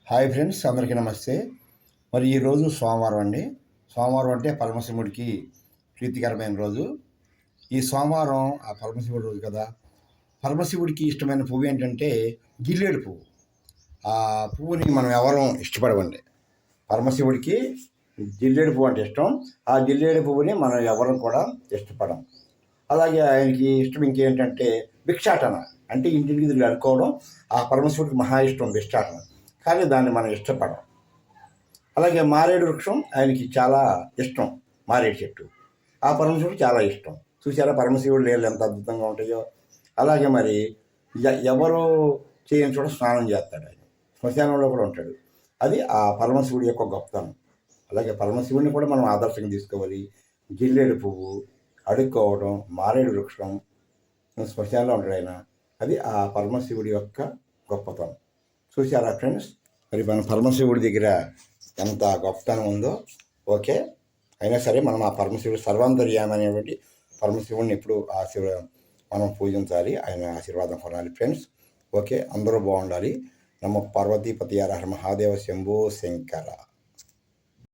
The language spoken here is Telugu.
హాయ్ ఫ్రెండ్స్, అందరికీ నమస్తే. మరి ఈరోజు సోమవారం అండి. సోమవారం అంటే పరమశివుడికి ప్రీతికరమైన రోజు. ఈ సోమవారం ఆ పరమశివుడి రోజు కదా. పరమశివుడికి ఇష్టమైన పువ్వు ఏంటంటే జిల్లేడు పువ్వు. ఆ పువ్వుని మనం ఎవరం ఇష్టపడమండి. పరమశివుడికి జిల్లేడు పువ్వు అంటే ఇష్టం. ఆ జిల్లేడు పువ్వుని మనం ఎవరం కూడా ఇష్టపడం. అలాగే ఆయనకి ఇష్టం ఇంకేంటంటే భిక్షాటన, అంటే ఇంటికి తిరిగి అడుకోవడం. ఆ పరమశివుడికి మహా ఇష్టం భిక్షాటన, కానీ దాన్ని మనం ఇష్టపడం. అలాగే మారేడు వృక్షం ఆయనకి చాలా ఇష్టం. మారేడు చెట్టు ఆ పరమశివుడు చాలా ఇష్టం. చూసారా పరమశివుడు నీళ్ళు ఎంత అద్భుతంగా ఉంటాయో. అలాగే మరి ఎవరు చేయని చోట స్నానం చేస్తాడు ఆయన. శ్మశానంలో కూడా ఉంటాడు. అది ఆ పరమశివుడి యొక్క గొప్పతనం. అలాగే పరమశివుడిని కూడా మనం ఆదర్శంగా తీసుకోవాలి. జిల్లేడు పువ్వు, అడుక్కోవడం, మారేడు వృక్షం, శ్మశానంలో ఉంటాడు ఆయన. అది ఆ పరమశివుడి యొక్క గొప్పతనం. చూసారా ఫ్రెండ్స్, మరి మన పరమశివుడి దగ్గర ఎంత గొప్పతనం ఉందో. ఓకే, అయినా సరే మనం ఆ పరమశివుడు సర్వాంతర్యామి అనేటువంటి పరమశివుడిని ఎప్పుడు మనం పూజించాలి, ఆయన ఆశీర్వాదం కొనాలి ఫ్రెండ్స్. ఓకే, అందరూ బాగుండాలి. నమో పార్వతీపతి హర మహాదేవ శంభో శంకర.